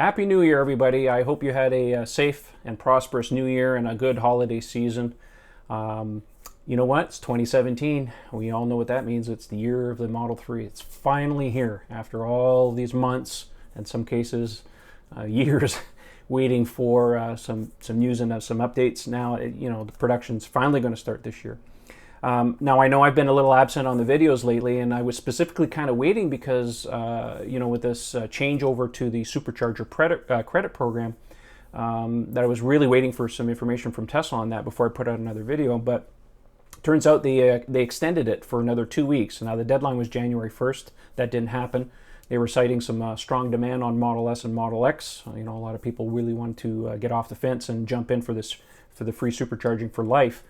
Happy New Year, everybody. I hope you had a safe and prosperous New Year and a good holiday season. You know what? It's 2017. We all know what that means. It's the year of the Model 3. It's finally here after all these months, in some cases, years, waiting for some news and some updates. Now, the production's finally going to start this year. Now, I know I've been a little absent on the videos lately, and I was specifically kind of waiting because, with this changeover to the Supercharger credit program, that I was really waiting for some information from Tesla on that before I put out another video. But turns out they extended it for another 2 weeks. Now, the deadline was January 1st. That didn't happen. They were citing some strong demand on Model S and Model X. A lot of people really wanted to get off the fence and jump in for the free supercharging for life.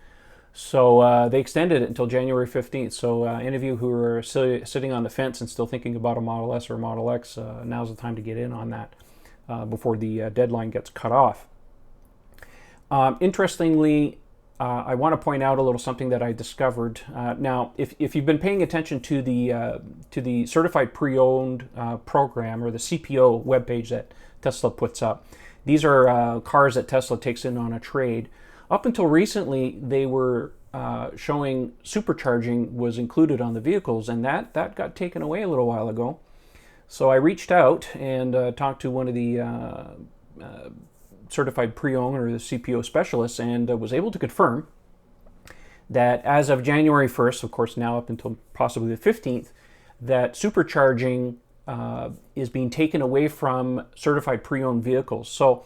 So they extended it until January 15th. So any of you who are sitting on the fence and still thinking about a Model S or a Model X, now's the time to get in on that before the deadline gets cut off. Interestingly, I want to point out a little something that I discovered. Now, if you've been paying attention to the Certified Pre-Owned program, or the CPO webpage that Tesla puts up, these are cars that Tesla takes in on a trade. Up until recently, they were showing supercharging was included on the vehicles, and that got taken away a little while ago. So I reached out and talked to one of the certified pre-owned, or the CPO specialists, and was able to confirm that as of January 1st, of course now up until possibly the 15th, that supercharging is being taken away from certified pre-owned vehicles. So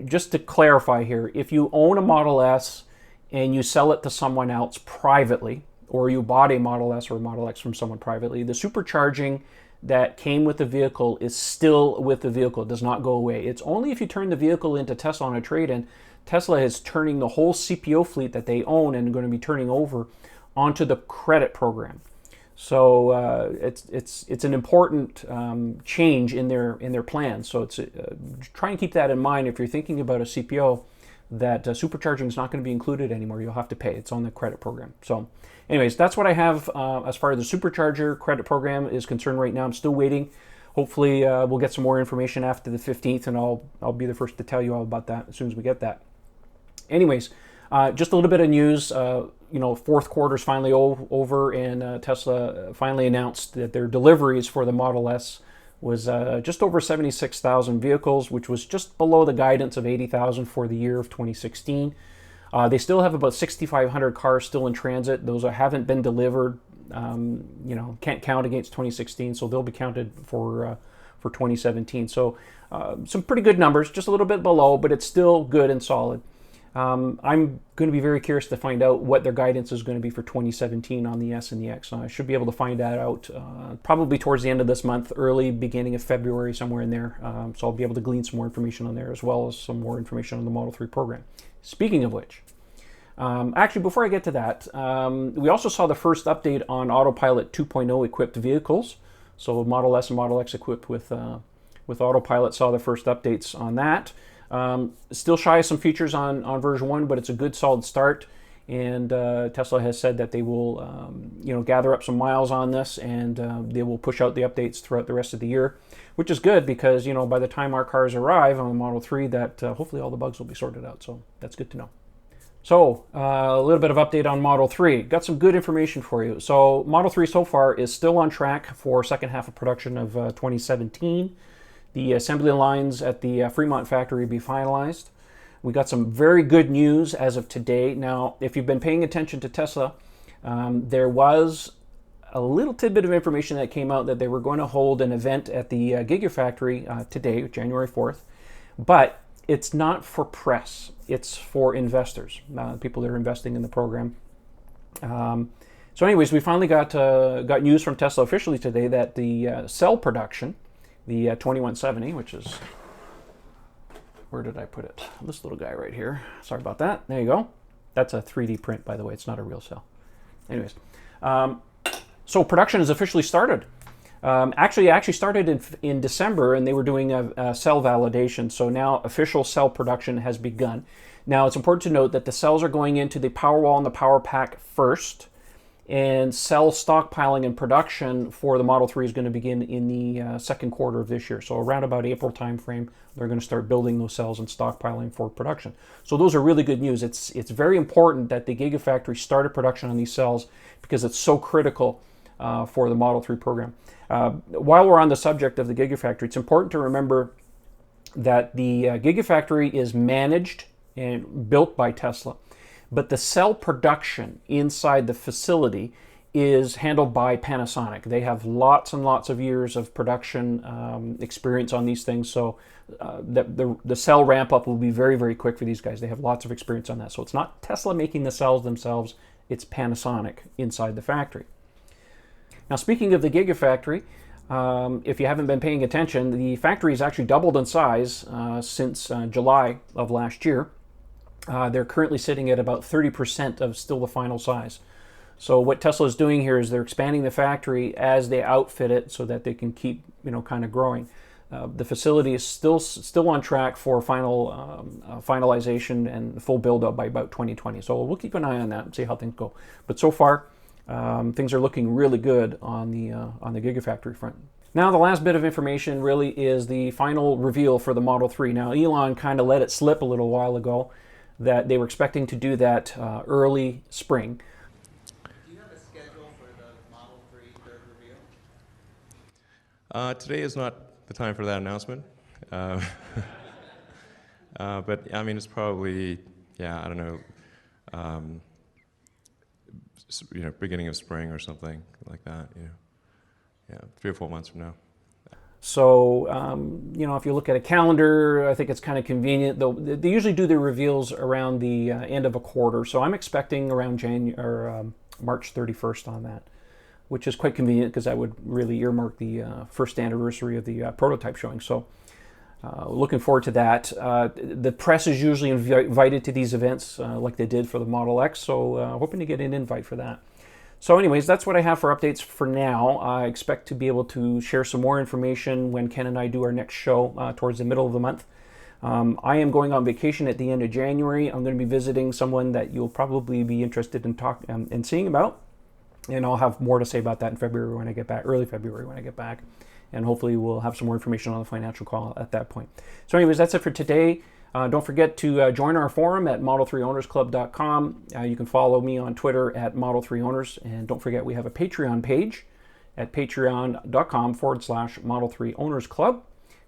just to clarify here, if you own a Model S and you sell it to someone else privately, or you bought a Model S or a Model X from someone privately, the supercharging that came with the vehicle is still with the vehicle. It does not go away. It's only if you turn the vehicle into Tesla on a trade-in. Tesla is turning the whole CPO fleet that they own and going to be turning over onto the credit program. So it's an important change in their plans. So it's try and keep that in mind if you're thinking about a CPO, that supercharging is not going to be included anymore. You'll have to pay. It's on the credit program. So anyways, that's what I have as far as the Supercharger credit program is concerned right now. I'm still waiting. Hopefully we'll get some more information after the 15th, and I'll be the first to tell you all about that as soon as we get that. Anyways, just a little bit of news. Fourth quarter is finally over, and Tesla finally announced that their deliveries for the Model S was just over 76,000 vehicles, which was just below the guidance of 80,000 for the year of 2016. They still have about 6,500 cars still in transit. Those haven't been delivered. Can't count against 2016, so they'll be counted for 2017. So some pretty good numbers, just a little bit below, but it's still good and solid. I'm going to be very curious to find out what their guidance is going to be for 2017 on the S and the X. I should be able to find that out probably towards the end of this month, early beginning of February, somewhere in there. So I'll be able to glean some more information on there, as well as some more information on the Model 3 program. Speaking of which, actually, before I get to that, we also saw the first update on Autopilot 2.0 equipped vehicles. So Model S and Model X equipped with Autopilot saw the first updates on that. Still shy of some features on version 1, but it's a good solid start, and Tesla has said that they will gather up some miles on this, and they will push out the updates throughout the rest of the year, which is good because by the time our cars arrive on the Model 3, that hopefully all the bugs will be sorted out. So that's good to know. So a little bit of update on Model 3. Got some good information for you. So Model 3 so far is still on track for second half of production of 2017. The assembly lines at the Fremont factory be finalized. We got some very good news as of today. Now, if you've been paying attention to Tesla, there was a little tidbit of information that came out that they were going to hold an event at the Giga Factory today, January 4th, but it's not for press. It's for investors, people that are investing in the program. So anyways, we finally got news from Tesla officially today that the cell production, the 2170, which is, where did I put it? This little guy right here. Sorry about that. There you go. That's a 3D print, by the way. It's not a real cell. Anyways, so production has officially started. Actually, it actually started in December, and they were doing a cell validation. So now official cell production has begun. Now, it's important to note that the cells are going into the Powerwall and the Power Pack first, and cell stockpiling and production for the Model 3 is going to begin in the second quarter of this year. So around about April timeframe, they're going to start building those cells and stockpiling for production. So those are really good news. It's very important that the Giga Factory started production on these cells because it's so critical for the Model 3 program. While we're on the subject of the Giga Factory, it's important to remember that the Giga Factory is managed and built by Tesla. But the cell production inside the facility is handled by Panasonic. They have lots and lots of years of production experience on these things, so the cell ramp up will be very, very quick for these guys. They have lots of experience on that. So it's not Tesla making the cells themselves, it's Panasonic inside the factory. Now, speaking of the Giga Factory, if you haven't been paying attention, the factory has actually doubled in size since July of last year. They're currently sitting at about 30% of still the final size. So what Tesla is doing here is they're expanding the factory as they outfit it so that they can keep, kind of growing. The facility is still on track for finalization and full build up by about 2020. So we'll keep an eye on that and see how things go. But so far, things are looking really good on the Giga Factory front. Now, the last bit of information really is the final reveal for the Model 3. Now, Elon kind of let it slip a little while ago that they were expecting to do that early spring. Do you have a schedule for the Model 3 third reveal? Today is not the time for that announcement. But I mean, it's probably, I don't know, beginning of spring or something like that. 3 or 4 months from now. So, if you look at a calendar, I think it's kind of convenient. They usually do their reveals around the end of a quarter. So I'm expecting around March 31st on that, which is quite convenient because that would really earmark the first anniversary of the prototype showing. So looking forward to that. The press is usually invited to these events like they did for the Model X. So hoping to get an invite for that. So anyways, that's what I have for updates for now. I expect to be able to share some more information when Ken and I do our next show towards the middle of the month. I am going on vacation at the end of January. I'm going to be visiting someone that you'll probably be interested in seeing about. And I'll have more to say about that in February when I get back, early February when I get back. And hopefully we'll have some more information on the financial call at that point. So anyways, that's it for today. Don't forget to join our forum at model3ownersclub.com. You can follow me on Twitter at Model3Owners. And don't forget we have a Patreon page at patreon.com/Model3OwnersClub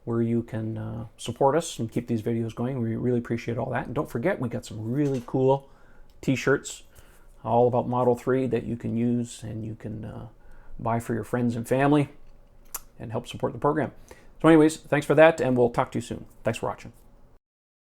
where you can support us and keep these videos going. We really appreciate all that. And don't forget we got some really cool t-shirts all about Model 3 that you can use and you can buy for your friends and family and help support the program. So anyways, thanks for that and we'll talk to you soon. Thanks for watching.